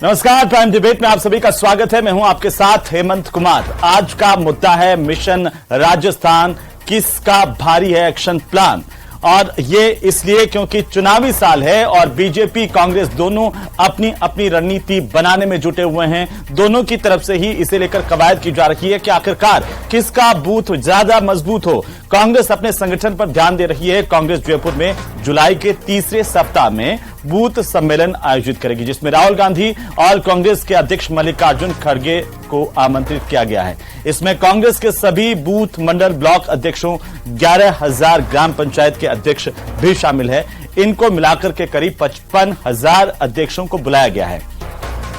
नमस्कार, prime debate में आप सभी का स्वागत है। मैं हूं आपके साथ हेमंत कुमार। आज का मुद्दा है मिशन राजस्थान, किसका भारी है एक्शन प्लान। और ये इसलिए क्योंकि चुनावी साल है और बीजेपी कांग्रेस दोनों अपनी अपनी रणनीति बनाने में जुटे हुए हैं। दोनों की तरफ से ही इसे लेकर कवायद की जा रही है कि आखिरकार किसका बूथ ज्यादा मजबूत हो। कांग्रेस अपने संगठन पर ध्यान दे रही है। कांग्रेस जयपुर में जुलाई के तीसरे सप्ताह में बूथ सम्मेलन आयोजित करेगी, जिसमें राहुल गांधी और कांग्रेस के अध्यक्ष मल्लिकार्जुन खड़गे को आमंत्रित किया गया है। इसमें कांग्रेस के सभी बूथ, मंडल, ब्लॉक अध्यक्षों, 11,000 ग्राम पंचायत के अध्यक्ष भी शामिल है। इनको मिलाकर के करीब 55,000 अध्यक्षों को बुलाया गया है।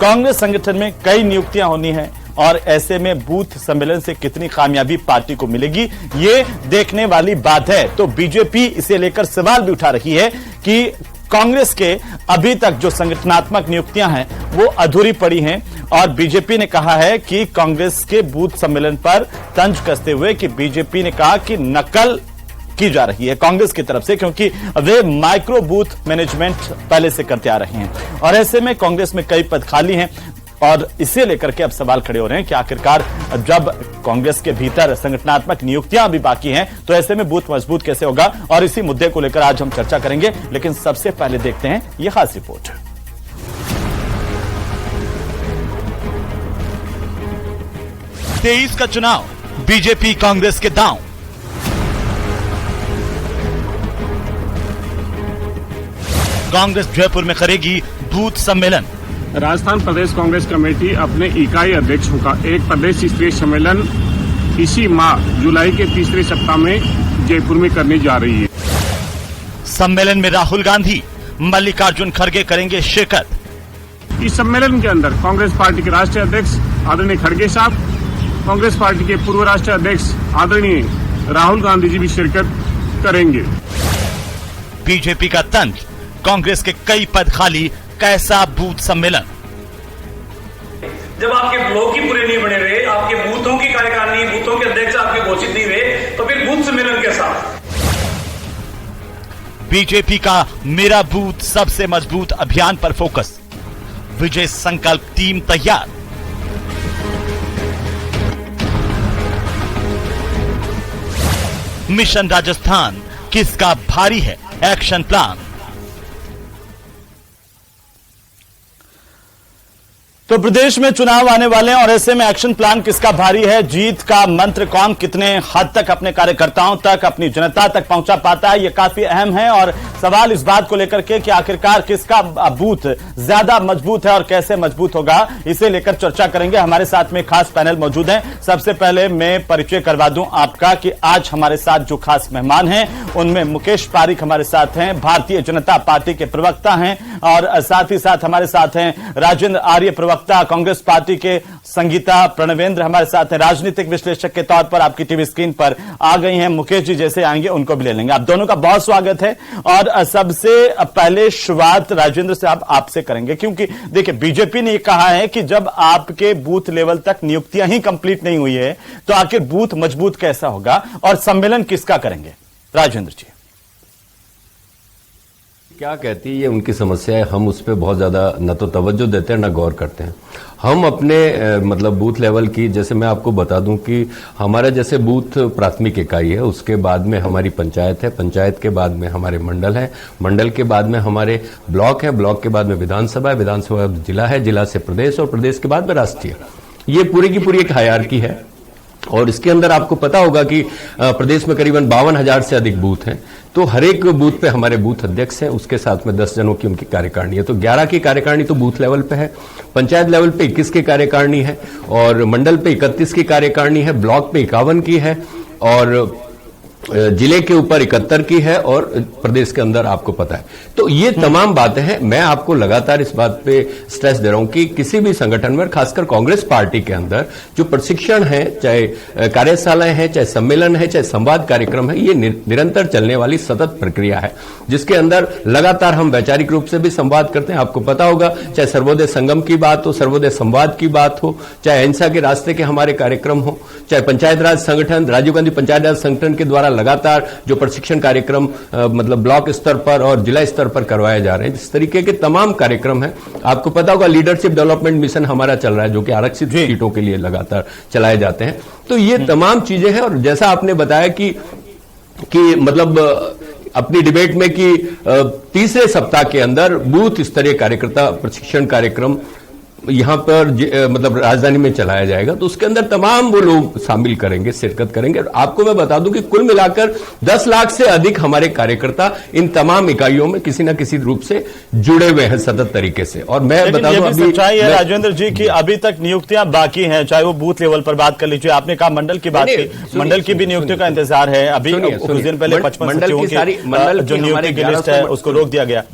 कांग्रेस संगठन में कई नियुक्तियां होनी है और ऐसे में बूथ सम्मेलन से कितनी कामयाबी पार्टी को मिलेगी, ये देखने वाली बात है। तो बीजेपी इसे लेकर सवाल भी उठा रही है कि कांग्रेस के अभी तक जो संगठनात्मक नियुक्तियां हैं वो अधूरी पड़ी हैं और बीजेपी ने कहा है कि कांग्रेस के बूथ सम्मेलन पर तंज कसते हुए कि बीजेपी ने कहा कि नकल की जा रही है कांग्रेस की तरफ से, क्योंकि वे माइक्रो बूथ मैनेजमेंट पहले से करते आ रहे हैं और ऐसे में कांग्रेस में कई पद खाली हैं और इसे लेकर के अब सवाल खड़े हो रहे हैं कि आखिरकार जब कांग्रेस के भीतर संगठनात्मक नियुक्तियां भी बाकी हैं तो ऐसे में बूथ मजबूत कैसे होगा। और इसी मुद्दे को लेकर आज हम चर्चा करेंगे, लेकिन सबसे पहले देखते हैं यह खास रिपोर्ट। तेईस का चुनाव, बीजेपी कांग्रेस के दांव। कांग्रेस जयपुर में करेगी बूथ सम्मेलन। राजस्थान प्रदेश कांग्रेस कमेटी अपने इकाई अध्यक्षों का एक प्रदेश स्तरीय सम्मेलन इसी माह जुलाई के तीसरे सप्ताह में जयपुर में करने जा रही है। सम्मेलन में राहुल गांधी, मल्लिकार्जुन खड़गे करेंगे शिरकत। इस सम्मेलन के अंदर कांग्रेस पार्टी के राष्ट्रीय अध्यक्ष आदरणीय खड़गे साहब, कांग्रेस पार्टी के पूर्व राष्ट्रीय अध्यक्ष आदरणीय राहुल गांधी जी भी शिरकत करेंगे। बीजेपी का तंज, कांग्रेस के कई पद खाली, कैसा बूथ सम्मेलन। जब आपके ब्लॉक ही पूरे नहीं बने रहे, आपके बूथों की कार्यकारिणी, बूथों के अध्यक्ष आपके घोषित नहीं हुए, तो फिर बूथ सम्मेलन कैसा। बीजेपी का मेरा बूथ सबसे मजबूत अभियान पर फोकस, विजय संकल्प टीम तैयार। मिशन राजस्थान, किसका भारी है एक्शन प्लान। तो प्रदेश में चुनाव आने वाले हैं और ऐसे में एक्शन प्लान किसका भारी है, जीत का मंत्र कौन कितने हद तक अपने कार्यकर्ताओं तक, अपनी जनता तक पहुंचा पाता है, यह काफी अहम है। और सवाल इस बात को लेकर के कि आखिरकार किसका बूथ ज्यादा मजबूत है और कैसे मजबूत होगा, इसे लेकर चर्चा करेंगे। हमारे साथ में खास पैनल मौजूद है। सबसे पहले मैं परिचय करवा दूं आपका कि आज हमारे साथ जो खास मेहमान हैं उनमें मुकेश पारीख हमारे साथ हैं, भारतीय जनता पार्टी के प्रवक्ता हैं, और साथ ही साथ हमारे साथ हैं राजेंद्र आर्य, कांग्रेस पार्टी के संगीता प्रणवेंद्र हमारे साथ हैं, राजनीतिक विश्लेषक के तौर पर आपकी टीवी स्क्रीन पर आ गई हैं। मुकेश जी जैसे आएंगे उनको भी ले लेंगे। आप दोनों का बहुत स्वागत है। और सबसे पहले शुरुआत राजेंद्र साहब आपसे करेंगे, क्योंकि देखिए बीजेपी ने यह कहा है कि जब आपके बूथ लेवल तक नियुक्तियां ही कंप्लीट नहीं हुई है तो आखिर बूथ मजबूत कैसा होगा और सम्मेलन किसका करेंगे। राजेंद्र जी क्या कहती है, ये उनकी समस्या है। हम उस पर बहुत ज्यादा न तो तवज्जो देते हैं न गौर करते हैं। हम अपने मतलब बूथ लेवल की, जैसे मैं आपको बता दूं कि हमारा जैसे बूथ प्राथमिक इकाई है, उसके बाद में हमारी पंचायत है, पंचायत के बाद में हमारे मंडल है, मंडल के बाद में हमारे ब्लॉक है, ब्लॉक के बाद में विधानसभा है, विधानसभा जिला है, जिला से प्रदेश और प्रदेश के बाद में राष्ट्रीय। ये पूरी की पूरी एक हायरार्की है और इसके अंदर आपको पता होगा कि प्रदेश में करीबन 52,000 से अधिक बूथ हैं। तो हर एक बूथ पे हमारे बूथ अध्यक्ष हैं, उसके साथ में 10 जनों की उनकी कार्यकारिणी है। तो 11 की कार्यकारिणी तो बूथ लेवल पे है, पंचायत लेवल पे 21 की कार्यकारिणी है और मंडल पे 31 की कार्यकारिणी है, ब्लॉक पे 51 की है और जिले के ऊपर 71 की है और प्रदेश के अंदर आपको पता है। तो ये तमाम बातें हैं। मैं आपको लगातार इस बात पे स्ट्रेस दे रहा हूं कि किसी भी संगठन में, खासकर कांग्रेस पार्टी के अंदर जो प्रशिक्षण है, चाहे कार्यशालाएं हैं, चाहे सम्मेलन है, चाहे संवाद कार्यक्रम है, ये निरंतर चलने वाली सतत प्रक्रिया है, जिसके अंदर लगातार हम वैचारिक रूप से भी संवाद करते हैं। आपको पता होगा, चाहे सर्वोदय संगम की बात हो, सर्वोदय संवाद की बात हो, चाहे अहिंसा के रास्ते के हमारे कार्यक्रम हो, चाहे पंचायत राज संगठन, राजीव गांधी पंचायत राज संगठन के द्वारा लगातार जो प्रशिक्षण कार्यक्रम मतलब ब्लॉक स्तर पर और जिला स्तर पर करवाए जा रहे हैं, जिस तरीके के तमाम कार्यक्रम हैं, आपको पता होगा लीडरशिप डेवलपमेंट मिशन हमारा चल रहा है जो कि आरक्षित सीटों के लिए लगातार चलाए जाते हैं। तो ये तमाम चीजें हैं। और जैसा आपने बताया कि मतलब अपनी डिबेट में कि तीसरे सप्ताह के अंदर बूथ स्तरीय कार्यकर्ता प्रशिक्षण कार्यक्रम यहां पर मतलब राजधानी में चलाया जाएगा, तो उसके अंदर तमाम वो लोग शामिल करेंगे, शिरकत करेंगे। और आपको मैं बता दूं कि कुल मिलाकर 10 लाख से अधिक हमारे कार्यकर्ता इन तमाम इकाइयों में किसी न किसी रूप से जुड़े हुए हैं सतत तरीके से। और मैं बता दूं अभी सच्चाई है राजेंद्र जी कि अभी तक नियुक्तियां बाकी हैं, चाहे वो बूथ लेवल पर बात कर लीजिए, आपने कहा मंडल की बात की, मंडल की भी नियुक्तियों का इंतजार है। अभी कुछ दिन पहले 55 सचिवों की जो नियुक्ति की लिस्ट है उसको रोक दिया गया।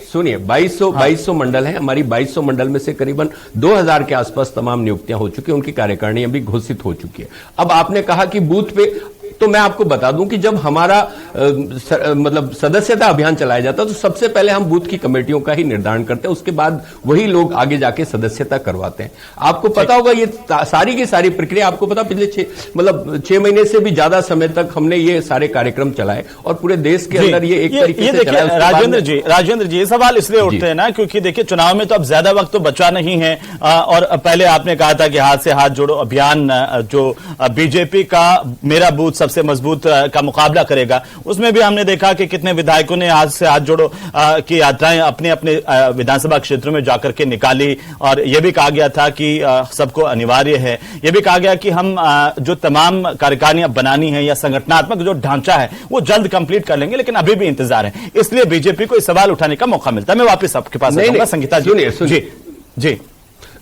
सुनिए 2200 मंडल है, हमारी 2200 मंडल में से करीबन 2000 के आसपास तमाम नियुक्तियां हो चुकी हैं, उनकी कार्यकारिणी अभी घोषित हो चुकी है। अब आपने कहा कि बूथ पे, तो मैं आपको बता दूं कि जब हमारा मतलब सदस्यता अभियान चलाया जाता है तो सबसे पहले हम बूथ की कमेटियों का ही निर्धारण करते हैं, उसके बाद वही लोग आगे जाके सदस्यता करवाते हैं। आपको पता होगा ये सारी की सारी प्रक्रिया, आपको पता पिछले 6 महीने से भी ज्यादा समय तक हमने ये सारे कार्यक्रम चलाए और पूरे देश के अंदर ये एक तरीके से चलाया। राजेंद्र जी ये सवाल इसलिए उठते हैं ना क्योंकि देखिए चुनाव में तो अब ज्यादा वक्त तो बचा नहीं है और पहले आपने कहा था कि हाथ से हाथ जोड़ो अभियान जो बीजेपी का मेरा बूथ सबसे मजबूत का मुकाबला करेगा, उसमें भी हमने देखा कि कितने विधायकों ने हाथ से हाथ जोड़ो की यात्राएं अपने अपने विधानसभा क्षेत्रों में जाकर के निकाली और यह भी कहा गया था कि सबको अनिवार्य है, यह भी कहा गया कि हम जो तमाम कार्यकारिणियां बनानी है या संगठनात्मक जो ढांचा है वो जल्द कंप्लीट कर लेंगे, लेकिन अभी भी इंतजार है, इसलिए बीजेपी को इस सवाल उठाने का मौका मिलता है। मैं वापस आपके पास आऊंगा संगीता जी। जी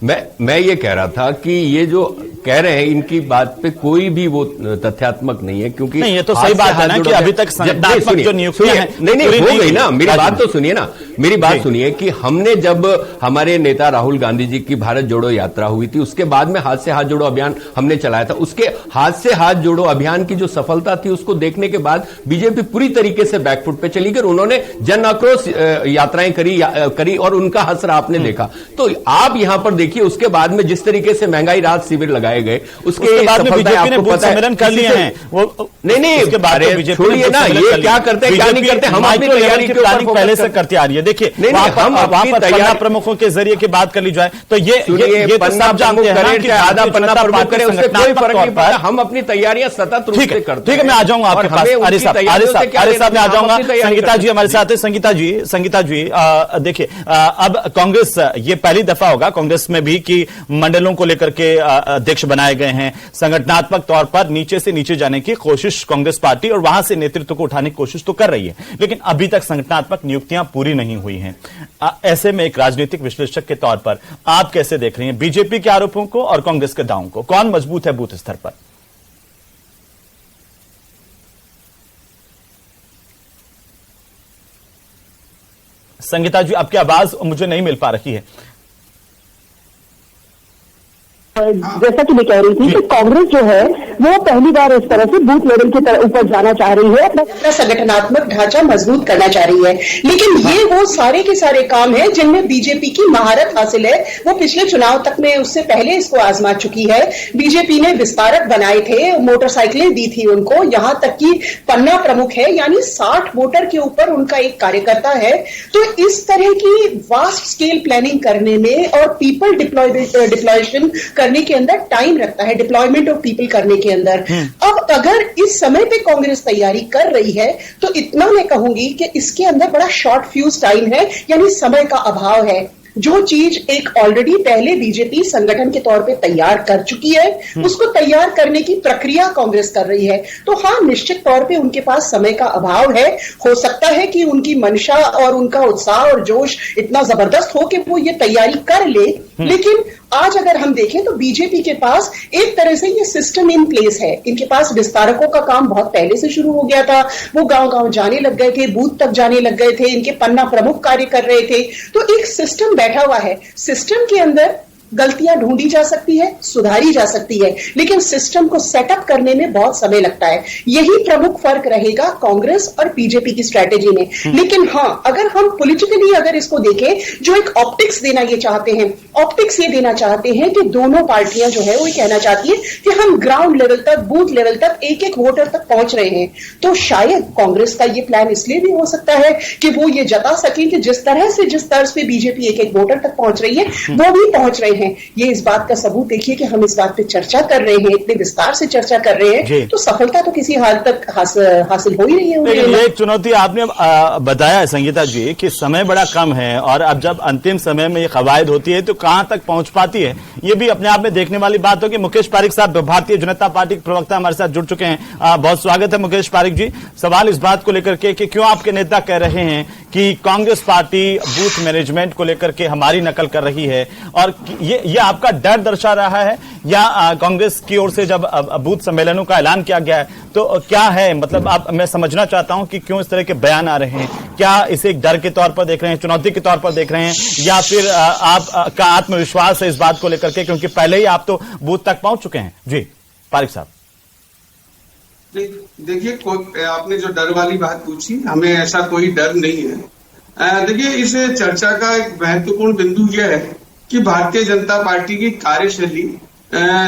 मैं ये कह रहा था कि ये जो कह रहे हैं इनकी बात पे कोई भी वो तथ्यात्मक नहीं है, क्योंकि नहीं ये तो सही बात है ना कि अभी तक संगठनात्मक जो नियुक्तियां हैं नहीं हो गई ना। मेरी बात तो सुनिए ना, मेरी बात सुनिए कि हमने जब हमारे नेता राहुल गांधी जी की भारत जोड़ो यात्रा हुई थी उसके बाद में हाथ से हाथ जोड़ो अभियान हमने चलाया था, उसके हाथ से हाथ जोड़ो अभियान की जो सफलता थी उसको देखने के बाद बीजेपी पूरी तरीके से बैकफुट पे चली गई। उन्होंने जन आक्रोश यात्राएं करी और उनका असर आपने देखा। तो आप यहां पर देखिए उसके बाद में जिस तरीके से महंगाई राहत शिविर लगाए गए उसके बाद में बीजेपी ने बूथ सम्मेलन कर लिए हैं। वो नहीं उसके बाद छोड़िए ना, ये क्या करते हैं क्या नहीं करते, हम अपनी तैयारी की प्लानिंग पहले से करते आ रही है। देखिए वहां पर पन्ना प्रमुखों के जरिए की बात कर ली जाए तो ये तो सब जानते हैं कि आधा पन्ना प्रमुख करे उससे कोई फर्क नहीं पड़ता, हम अपनी तैयारियां सतत रूप से करते हैं। ठीक है मैं आ जाऊंगा आपके पास, आरिफ साहब मैं आ जाऊंगा। संगीता जी हमारे साथ है। संगीता जी देखिए अब कांग्रेस ये पहली दफा होगा कांग्रेस में भी कि मंडलों को लेकर के अध्यक्ष बनाए गए हैं, संगठनात्मक तौर पर नीचे से नीचे जाने की कोशिश कांग्रेस पार्टी और वहां से नेतृत्व को उठाने की कोशिश तो कर रही है, लेकिन अभी तक संगठनात्मक नियुक्तियां पूरी नहीं हुई हैं। ऐसे में एक राजनीतिक विश्लेषक के तौर पर आप कैसे देख रहे हैं बीजेपी के आरोपों को और कांग्रेस के दावों को, कौन मजबूत है बूथ स्तर पर? संगीता जी आपकी आवाज मुझे नहीं मिल पा रही है। जैसा कि मैं कह रही थी कि कांग्रेस जो है वो पहली बार इस तरह से बूथ लेवल के ऊपर जाना चाह रही है, अपना संगठनात्मक ढांचा मजबूत करना चाह रही है। लेकिन ये वो सारे के सारे काम हैं जिनमें बीजेपी की महारत हासिल है, वो पिछले चुनाव तक में उससे पहले इसको आजमा चुकी है। बीजेपी ने विस्तारक बनाए थे, मोटरसाइकिलें दी थी उनको, यहां तक कि पन्ना प्रमुख है यानी 60 वोटर के ऊपर उनका एक कार्यकर्ता है। तो इस तरह की वास्ट स्केल प्लानिंग करने में और पीपल डिप्लॉयशन करने के अंदर टाइम लगता है, डिप्लॉयमेंट ऑफ पीपल करने के अंदर। अब अगर इस समय पे कांग्रेस तैयारी कर रही है तो इतना मैं कहूंगी कि इसके अंदर बड़ा शॉर्ट फ्यूज टाइम है, यानी समय का अभाव है। जो चीज एक ऑलरेडी पहले बीजेपी संगठन के तौर पे तैयार कर चुकी है उसको तैयार करने की प्रक्रिया कांग्रेस कर रही है। तो हाँ, निश्चित तौर पे उनके पास समय का अभाव है। हो सकता है कि उनकी मंशा और उनका उत्साह और जोश इतना जबरदस्त हो कि वो ये तैयारी कर ले, लेकिन आज अगर हम देखें तो बीजेपी के पास एक तरह से ये सिस्टम इन प्लेस है। इनके पास विस्तारकों का काम बहुत पहले से शुरू हो गया था, वो गांव-गांव जाने लग गए थे, बूथ तक जाने लग गए थे, इनके पन्ना प्रमुख कार्य कर रहे थे। तो एक सिस्टम बैठा हुआ है। सिस्टम के अंदर गलतियां ढूंढी जा सकती है, सुधारी जा सकती है, लेकिन सिस्टम को सेटअप करने में बहुत समय लगता है। यही प्रमुख फर्क रहेगा कांग्रेस और बीजेपी की स्ट्रेटेजी में। लेकिन हां, अगर हम पॉलिटिकली अगर इसको देखें, जो एक ऑप्टिक्स देना ये चाहते हैं, ऑप्टिक्स ये देना चाहते हैं कि दोनों पार्टियां जो है वो कहना चाहती है कि हम ग्राउंड लेवल तक, बूथ लेवल तक, एक एक वोटर तक पहुंच रहे हैं। तो शायद कांग्रेस का ये प्लान इसलिए भी हो सकता है कि वो ये जता सकें कि जिस तर्ज पे बीजेपी एक एक वोटर तक पहुंच रही है, वो भी पहुंच रहे हैं। ये इस बात का सबूत देखिए कि हम इस बात पे चर्चा कर रहे हैं, इतने विस्तार से चर्चा कर रहे हैं, तो सफलता तो किसी हाल तक हासिल हो ही रही है। लेकिन ये एक चुनौती आपने बताया संगीता जी कि समय बड़ा कम है, और अब जब अंतिम समय में ये कवायद होती है तो कहां तक पहुंच पाती है, ये भी अपने आप में देखने वाली बात होगी। मुकेश पारिक साहब भारतीय जनता पार्टी के प्रवक्ता हमारे साथ जुड़ चुके हैं। बहुत स्वागत है मुकेश पारिक जी। सवाल इस बात को लेकर के कि क्यों आपके नेता कह रहे हैं कि कांग्रेस पार्टी बूथ मैनेजमेंट को लेकर के हमारी नकल कर रही है, और ये आपका डर दर्शा रहा है, या कांग्रेस की ओर से जब बूथ सम्मेलनों का ऐलान किया गया है तो क्या है, मतलब मैं समझना चाहता हूं कि क्यों इस तरह के बयान आ रहे हैं? क्या इसे एक डर के तौर पर देख रहे हैं, चुनौती के तौर पर देख रहे हैं, या फिर आपका आत्मविश्वास है इस बात को लेकर के, क्योंकि पहले ही आप तो बूथ तक पहुंच चुके हैं? जी पारिक साहब। देखिए, आपने जो डर वाली बात पूछी, हमें ऐसा कोई डर नहीं है। देखिए, इस चर्चा का एक महत्वपूर्ण बिंदु यह है कि भारतीय जनता पार्टी की कार्यशैली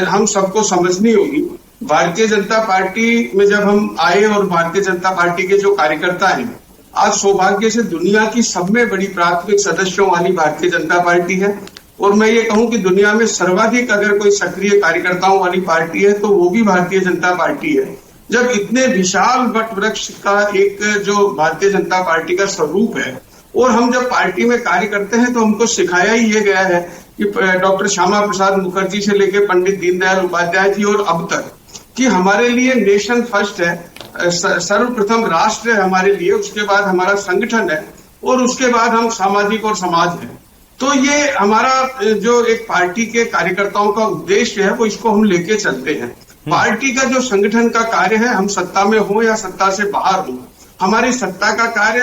हम सबको समझनी होगी। भारतीय जनता पार्टी में जब हम आए, और भारतीय जनता पार्टी के जो कार्यकर्ता हैं, आज सौभाग्य से दुनिया की सब में बड़ी प्राथमिक सदस्यों वाली भारतीय जनता पार्टी है, और मैं ये कहूं कि दुनिया में सर्वाधिक अगर कोई सक्रिय कार्यकर्ताओं वाली पार्टी है तो वो भी भारतीय जनता पार्टी है। जब इतने विशाल वट वृक्ष का एक जो भारतीय जनता पार्टी का स्वरूप है, और हम जब पार्टी में कार्य करते हैं तो हमको सिखाया ही ये गया है कि डॉक्टर श्यामा प्रसाद मुखर्जी से लेकर पंडित दीनदयाल उपाध्याय जी और अब तक, कि हमारे लिए नेशन फर्स्ट है, सर्वप्रथम राष्ट्र है हमारे लिए, उसके बाद हमारा संगठन है, और उसके बाद हम सामाजिक और समाज है। तो ये हमारा जो एक पार्टी के कार्यकर्ताओं का उद्देश्य है, वो इसको हम लेके चलते हैं। पार्टी का जो संगठन का कार्य है, हम सत्ता में हो या सत्ता से बाहर हो, हमारी सत्ता का कार्य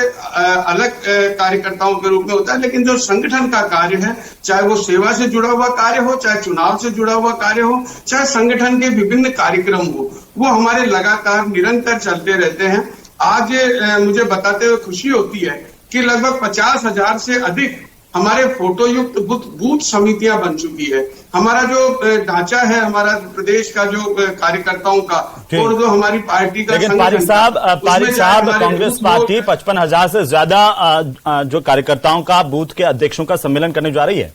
अलग कार्यकर्ताओं के रूप में होता है, लेकिन जो संगठन का कार्य है, चाहे वो सेवा से जुड़ा हुआ कार्य हो, चाहे चुनाव से जुड़ा हुआ कार्य हो, चाहे संगठन के विभिन्न कार्यक्रम हो, वो हमारे लगातार निरंतर चलते रहते हैं। आज मुझे बताते हुए खुशी होती है कि लगभग 50,000 से अधिक हमारे फोटोयुक्त बूथ समितियां बन चुकी है। हमारा जो ढांचा है, हमारा प्रदेश का जो कार्यकर्ताओं का, और जो हमारी पार्टी का, लेकिन पारिक साहब कांग्रेस पार्टी 55,000 से ज्यादा जो कार्यकर्ताओं का बूथ के अध्यक्षों का सम्मेलन करने जा रही है।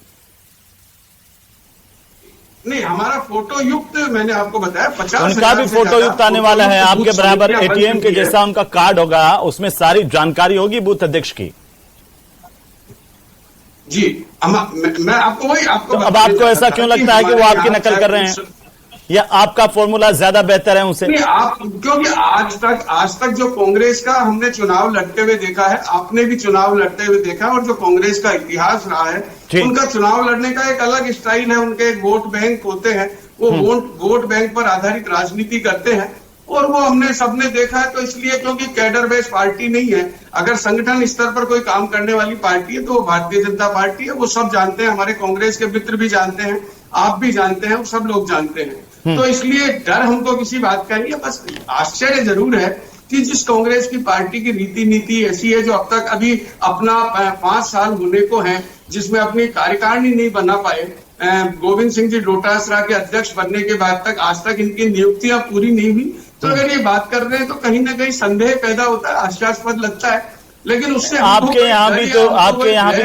नहीं, हमारा फोटोयुक्त, मैंने आपको बताया 50,000 उनका भी फोटोयुक्त आने वाला है। आपके बराबर एटीएम के जैसा उनका कार्ड होगा, उसमें सारी जानकारी होगी बूथ अध्यक्ष की। जी, मैं आपको वही आपको, तो अब आपको ऐसा क्यों लगता है कि वो आपकी नकल कर रहे हैं, या आपका फॉर्मूला ज्यादा बेहतर है उनसे? आप, क्योंकि आज तक जो कांग्रेस का हमने चुनाव लड़ते हुए देखा है, आपने भी चुनाव लड़ते हुए देखा, और जो कांग्रेस का इतिहास रहा है, उनका चुनाव लड़ने का एक अलग स्टाइल है। उनके एक वोट बैंक होते हैं, वो वोट बैंक पर आधारित राजनीति करते हैं, और वो हमने सबने देखा है। तो इसलिए, क्योंकि कैडर बेस्ड पार्टी नहीं है, अगर संगठन स्तर पर कोई काम करने वाली पार्टी है तो वो भारतीय जनता पार्टी है। वो सब जानते हैं, हमारे कांग्रेस के मित्र भी जानते हैं, आप भी जानते हैं, सब लोग जानते हैं। तो इसलिए डर हमको किसी बात का नहीं है। बस आश्चर्य जरूर है कि जिस कांग्रेस की पार्टी की रीति नीति ऐसी है, जो अब तक अभी अपना 5 साल होने को है, जिसमें अपनी कार्यकारिणी नहीं बना पाए, गोविंद सिंह जी डोटासरा के अध्यक्ष बनने के बाद तक आज तक इनकी नियुक्तियां पूरी नहीं हुई। तो अगर ये बात कर रहे हैं तो कहीं ना कहीं संदेह पैदा होता है, हास्यास्पद लगता है। लेकिन उससे आपके यहाँ भी तो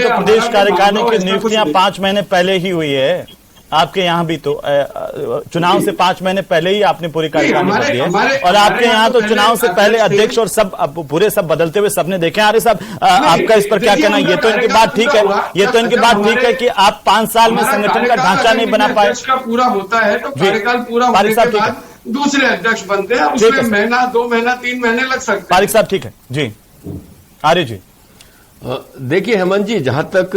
प्रदेश कार्यकारिणी की नियुक्तियां 5 महीने पहले ही हुई है। आपके यहाँ भी तो चुनाव से 5 महीने पहले ही आपने पूरी कार्यकारिणी कर दी है, और आपके यहाँ तो चुनाव से पहले अध्यक्ष और सब पूरे सब बदलते हुए सबने देखे। अरे साहब, आपका इस पर क्या कहना? ये तो इनकी बात ठीक है, ये तो इनकी बात ठीक है कि आप 5 साल में संगठन का ढांचा नहीं बना पाए। पूरा होता है तो कार्यकाल पूरा होने के बाद दूसरे अध्यक्ष बनते हैं, उसमें महीना, 2 महीना, 3 महीने लग सकते हैं। पारिक साहब ठीक है जी। आर्य जी, देखिए हेमंत जी, जहां तक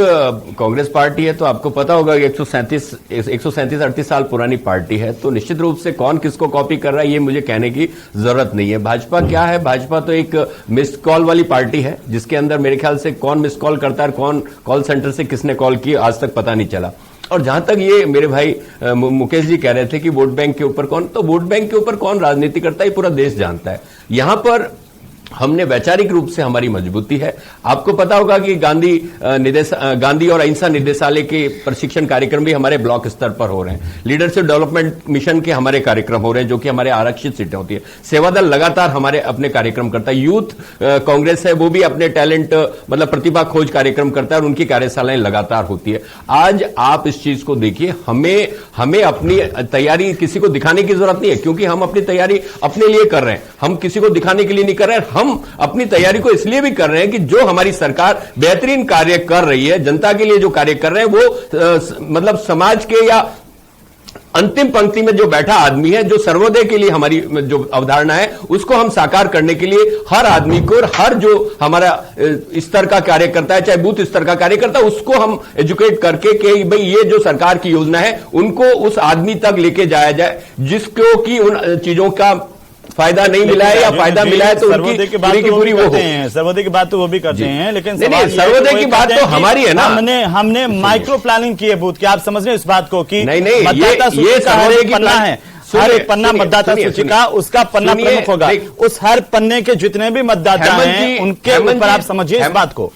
कांग्रेस पार्टी है तो आपको पता होगा कि 137-38 साल पुरानी पार्टी है, तो निश्चित रूप से कौन किसको कॉपी कर रहा है ये मुझे कहने की जरूरत नहीं है। भाजपा क्या है? भाजपा तो एक मिस्ड कॉल वाली पार्टी है, जिसके अंदर मेरे ख्याल से कौन मिस्ड कॉल करता है, कौन कॉल सेंटर से किसने कॉल की आज तक पता नहीं चला। और जहां तक ये मेरे भाई मुकेश जी कह रहे थे कि वोट बैंक के ऊपर कौन, तो वोट बैंक के ऊपर कौन राजनीति करता है ये पूरा देश जानता है। यहां पर हमने वैचारिक रूप से हमारी मजबूती है। आपको पता होगा कि गांधी और अहिंसा निर्देशालय के प्रशिक्षण कार्यक्रम भी हमारे ब्लॉक स्तर पर हो रहे हैं। लीडरशिप डेवलपमेंट मिशन के हमारे कार्यक्रम हो रहे हैं, जो कि हमारे आरक्षित सीटें होती है। सेवादल लगातार हमारे अपने कार्यक्रम करता है। यूथ कांग्रेस है, वो भी अपने टैलेंट मतलब प्रतिभा खोज कार्यक्रम करता है और उनकी कार्यशालाएं लगातार होती है। आज आप इस चीज को देखिए, हमें अपनी तैयारी किसी को दिखाने की जरूरत नहीं है, क्योंकि हम अपनी तैयारी अपने लिए कर रहे हैं। हम किसी को दिखाने के लिए नहीं कर रहे हैं। हम अपनी तैयारी को इसलिए भी कर रहे हैं कि जो हमारी सरकार बेहतरीन कार्य कर रही है, जनता के लिए जो कार्य कर रहे हैं, वो मतलब समाज के या अंतिम पंक्ति में जो बैठा आदमी है, जो सर्वोदय के लिए हमारी जो अवधारणा है, उसको हम साकार करने के लिए हर आदमी को और हर जो हमारा स्तर का कार्य करता है, चाहे बूथ स्तर का कार्य करता है, उसको हम एजुकेट करके कि भाई ये जो सरकार की योजना है उनको उस आदमी तक लेके जाया जाए जिसको कि उन चीजों का फायदा नहीं मिला है या फायदा मिला है तो उनकी पूरी की पूरी वो है। सर्वोदय की बात तो वो भी करते हैं, लेकिन सर्वोदय की बात तो हमारी है ना। हमने माइक्रो प्लानिंग की है बूथ की। आप समझ रहे हैं इस बात को कि नहीं मतदाता सूची का हर एक पन्ना है, हर एक पन्ना मतदाता सूची का उसका पन्ना प्रमुख होगा। उस हर पन्ने के जितने भी मतदाता हैं उनके ऊपर आप समझिए इस बात को।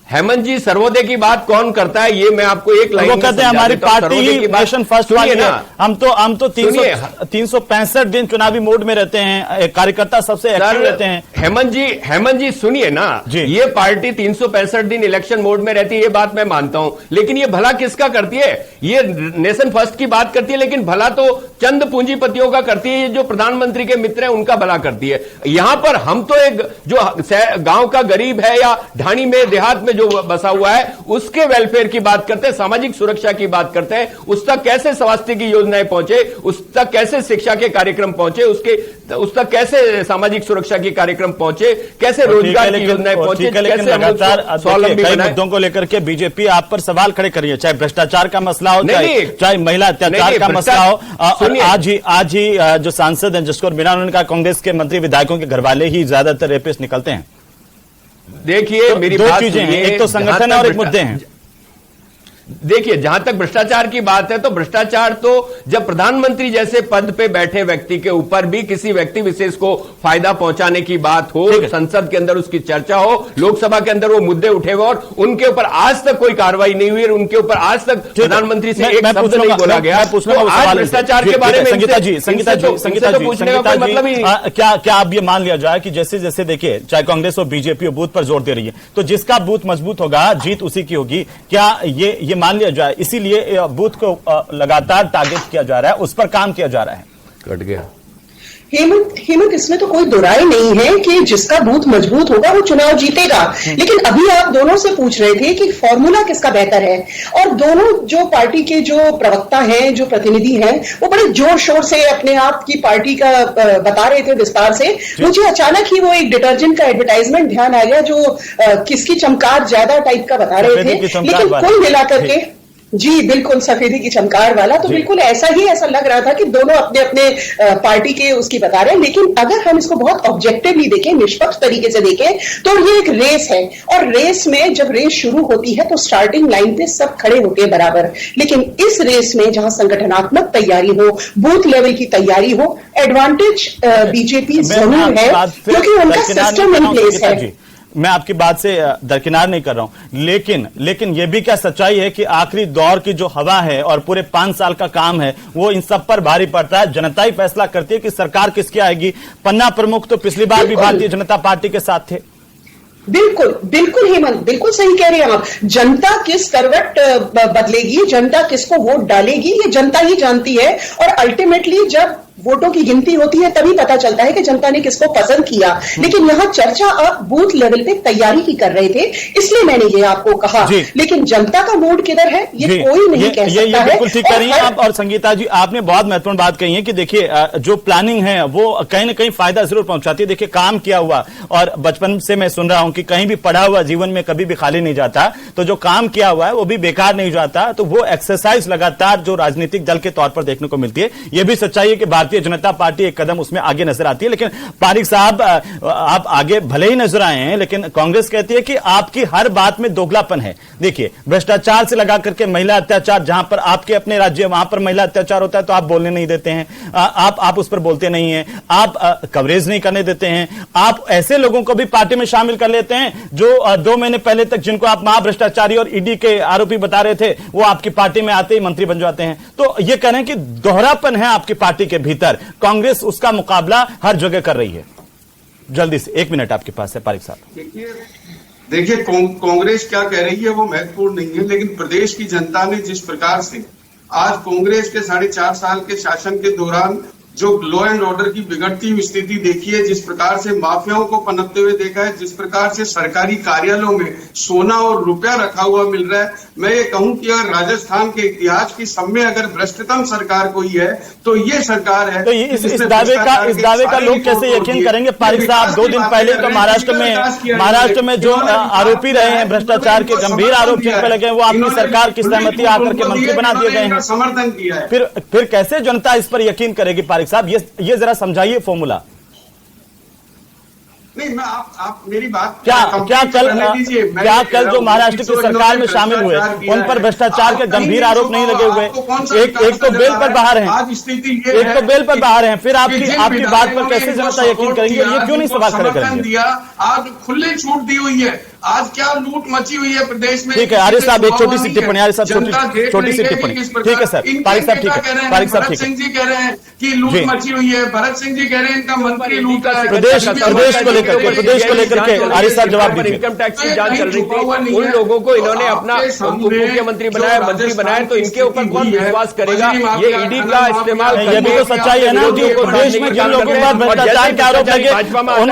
हेमंत जी, सर्वोदय की बात कौन करता है ये मैं आपको एक लाइन वो कहते हैं हमारी पार्टी ही नेशन फर्स्ट वाली है। हम तो 365 दिन चुनावी मोड में रहते हैं, कार्यकर्ता सबसे एक्टिव रहते हैं। हेमंत जी सुनिए ना, ये पार्टी 365 दिन इलेक्शन मोड में रहती है, ये बात मैं मानता हूं, लेकिन ये भला किसका करती है? ये नेशन फर्स्ट की बात करती है, लेकिन भला तो चंद पूंजीपतियों का करती है। ये जो प्रधानमंत्री के मित्र हैं उनका भला करती है। यहां पर हम तो एक जो गांव का गरीब है या ढाणी में देहात में जो बसा हुआ है उसके वेलफेयर की बात करते हैं, सामाजिक सुरक्षा की बात करते हैं। उस तक कैसे स्वास्थ्य की योजनाएं पहुंचे, उस तक कैसे शिक्षा के कार्यक्रम पहुंचे, उस तक कैसे सामाजिक सुरक्षा के कार्यक्रम पहुंचे, कैसे रोजगार की योजनाएं पहुंचे, कैसे लगातार स्वावलंबी मुद्दों को लेकर के बीजेपी आप पर सवाल खड़े करिए, चाहे भ्रष्टाचार का मसला हो, चाहे महिला अत्याचार का मसला हो। आज ही जो सांसद हैं जिसको मीना, उन्होंने कहा कांग्रेस के मंत्री विधायकों के घरवाले ही ज्यादातर रेपिस्ट निकलते हैं। देखिए मेरी दो चीजें हैं, एक तो संगठन और एक मुद्दे हैं। देखिए जहां तक भ्रष्टाचार की बात है तो भ्रष्टाचार तो जब प्रधानमंत्री जैसे पद पे बैठे व्यक्ति के ऊपर भी किसी व्यक्ति विशेष को फायदा पहुंचाने की बात हो, संसद के अंदर उसकी चर्चा हो, लोकसभा के अंदर वो मुद्दे उठे हुए और उनके ऊपर आज तक कोई कार्रवाई नहीं हुई और उनके ऊपर आज तक प्रधानमंत्री से एक शब्द नहीं बोला गया, तो आज भ्रष्टाचार के बारे में संगीता जी पूछने का मतलब ही क्या आप ये मान लिया जाए कि जैसे जैसे देखिए चाहे कांग्रेस और बीजेपी बूथ पर जोर दे रही है, तो जिसका बूथ मजबूत होगा जीत उसी की होगी। क्या ये मान लिया जाए, इसीलिए बूथ को लगातार टारगेट किया जा रहा है, उस पर काम किया जा रहा है? कट गया हेमंत, इसमें तो कोई दुराई नहीं है कि जिसका बूथ मजबूत होगा वो चुनाव जीतेगा। लेकिन अभी आप दोनों से पूछ रहे थे कि फॉर्मूला किसका बेहतर है, और दोनों जो पार्टी के जो प्रवक्ता हैं, जो प्रतिनिधि हैं, वो बड़े जोर शोर से अपने आप की पार्टी का बता रहे थे विस्तार से। मुझे अचानक ही वो एक डिटर्जेंट का एडवर्टाइजमेंट ध्यान आ गया जो किसकी चमकार ज्यादा टाइप का बता रहे थे, लेकिन कुल मिलाकर के जी बिल्कुल सफेदी की चमकार वाला, तो बिल्कुल ऐसा लग रहा था कि दोनों अपने अपने पार्टी के उसकी बता रहे हैं। लेकिन अगर हम इसको बहुत ऑब्जेक्टिवली देखें, निष्पक्ष तरीके से देखें, तो ये एक रेस है, और रेस में जब रेस शुरू होती है तो स्टार्टिंग लाइन पे सब खड़े होते हैं बराबर। लेकिन इस रेस में जहां संगठनात्मक तैयारी हो, बूथ लेवल की तैयारी हो, एडवांटेज बीजेपी जरूर है क्योंकि उनका सिस्टम इन प्लेस है। मैं आपकी बात से दरकिनार नहीं कर रहा हूं, लेकिन यह भी क्या सच्चाई है कि आखिरी दौर की जो हवा है और पूरे 5 साल का काम है वो इन सब पर भारी पड़ता है। जनता ही फैसला करती है कि सरकार किसकी आएगी। पन्ना प्रमुख तो पिछली बार भी भारतीय जनता पार्टी के साथ थे। बिल्कुल हेमंत, बिल्कुल सही कह रहे हैं आप। जनता किस करवट बदलेगी, जनता किसको वोट डालेगी, ये जनता ही जानती है। और अल्टीमेटली जब वोटों की गिनती होती है तभी पता चलता है कि जनता ने किसको पसंद किया। लेकिन यहां चर्चा आप बूथ लेवल पे तैयारी की कर रहे थे, इसलिए मैंने ये आपको कहा। लेकिन जनता का मूड किधर है ये कोई नहीं कह सकता है। बिल्कुल ठीक कह रही हैं आप। और संगीता जी, आपने बहुत महत्वपूर्ण बात कही है कि देखिए जो प्लानिंग है वो कहीं ना कहीं फायदा जरूर पहुंचाती है। देखिए काम किया हुआ, और बचपन से मैं सुन रहा हूं कि कहीं भी पढ़ा हुआ जीवन में कभी भी खाली नहीं जाता, तो जो काम किया हुआ है वो भी बेकार नहीं जाता। तो वो एक्सरसाइज लगातार जो राजनीतिक दल के तौर पर देखने को मिलती है। यह भी सच्चाई है कि भारतीय भारतीय जनता पार्टी एक कदम उसमें आगे नजर आती है। लेकिन पारिक साहब, आप आगे भले ही नजर आए हैं, लेकिन कांग्रेस कहती है कि आपकी हर बात में दोगलापन है। देखिए, भ्रष्टाचार से लगा करके महिला अत्याचार, जहां पर आपके अपने राज्य वहां पर महिला अत्याचार होता है तो आप बोलने नहीं देते हैं, आप उस पर बोलते नहीं हैं, आप कवरेज नहीं करने देते हैं। आप ऐसे लोगों को भी पार्टी में शामिल कर लेते हैं जो 2 महीने पहले तक जिनको आप महाभ्रष्टाचारी और ईडी के आरोपी बता रहे थे, वो आपकी पार्टी में आते ही मंत्री बन जाते हैं। तो ये कह रहे हैं कि दोहरापन है आपकी पार्टी के भीतर, कांग्रेस उसका मुकाबला हर जगह कर रही है। जल्दी से 1 मिनट आपके पास है पारिक साहब। देखिए कांग्रेस क्या कह रही है वो महत्वपूर्ण नहीं है, लेकिन प्रदेश की जनता ने जिस प्रकार से आज कांग्रेस के 4.5 साल के शासन के दौरान जो लॉ एंड ऑर्डर की बिगड़ती हुई स्थिति देखी है, जिस प्रकार से माफियाओं को पनपते हुए देखा है, जिस प्रकार से सरकारी कार्यालयों में सोना और रुपया रखा हुआ मिल रहा है, मैं ये कहूं कि अगर राजस्थान के इतिहास की सब में अगर भ्रष्टतम सरकार कोई है तो ये सरकार है। तो इस दावे का लोग कैसे यकीन करेंगे पारिक साहब? 2 दिन पहले तो महाराष्ट्र में जो आरोपी रहे हैं, भ्रष्टाचार के गंभीर आरोप जिन पर लगे हैं, वो आपकी सरकार की सहमति आकर के मंत्री बना दिए गए हैं, समर्थन किया है। फिर कैसे जनता इस पर यकीन करेगी पारिक साहब? ये जरा समझाइए फॉर्मूला। नहीं, मैं आप मेरी बात क्या कल जो महाराष्ट्र की सरकार में शामिल हुए उन पर भ्रष्टाचार के गंभीर आरोप नहीं लगे हुए? एक तो बेल पर बाहर हैं, एक तो बेल पर बाहर हैं, फिर आपकी बात पर कैसे जनता यकीन करेंगे? ये क्यों नहीं सवाल खड़े करेंगे? आज खुली छूट दी हुई है, आज क्या लूट मची हुई है प्रदेश में। ठीक है आरिफ साहब, एक छोटी सी टिप्पणी, आरिफ साहब छोटी सी टिप्पणी। ठीक है सर, पारिक साहब ठीक है, पारिक साहब ठीक है। सिंह जी कह रहे हैं कि लूट मची हुई है, भरत सिंह जी कह रहे हैं इनका मंत्री लूट है। प्रदेश को लेकर के आरिफ साहब जवाब दीजिए। इनकम टैक्स की जांच चल रही थी, उन लोगों को इन्होंने अपना मुख्यमंत्री बनाया, मंत्री बनाया, तो इनके ऊपर कौन विश्वास करेगा? ये ईडी का इस्तेमाल, ये भी तो सच्चाई है ना कि देश में जिन लोगों पर भ्रष्टाचार के आरोप लगे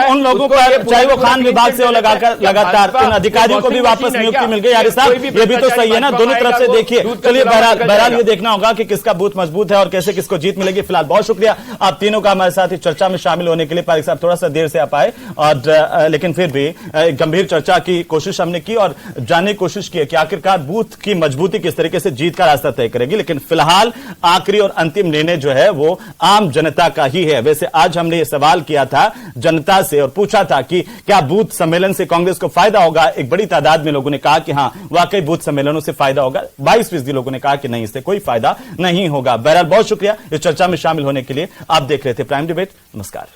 उन लोगों को, चाहे वो खान विभाग से हो लगातार, उन अधिकारियों को भी वापस नियुक्ति मिल गई। आरिफ साहब ये भी तो सही है ना, दोनों तरफ से देखिए। चलिए बहरहाल ये देखना होगा कि किसका बूथ मजबूत है और कैसे किसको जीत मिलेगी। फिलहाल बहुत शुक्रिया आप तीनों का हमारे साथ इस चर्चा में शामिल होने के लिए। पारिक साहब थोड़ा सा देर से आप आए, और लेकिन फिर भी गंभीर चर्चा की कोशिश हमने की और जानने की कोशिश की कि आखिरकार बूथ की मजबूती किस तरीके से जीत का रास्ता तय करेगी। लेकिन फिलहाल आखिरी और अंतिम निर्णय जो है वो आम जनता का ही है। वैसे आज हमने ये सवाल किया था जनता से और पूछा था कि क्या बूथ सम्मेलन से कांग्रेस को फायदा होगा। एक बड़ी तादाद में लोगों ने कहा कि हां वाकई बूथ सम्मेलनों से फायदा होगा। 22% लोगों ने कहा कि नहीं, इससे कोई फायदा नहीं होगा। बहरहाल बहुत शुक्रिया इस चर्चा में शामिल होने के लिए। आप देख रहे थे प्राइम डिबेट। नमस्कार।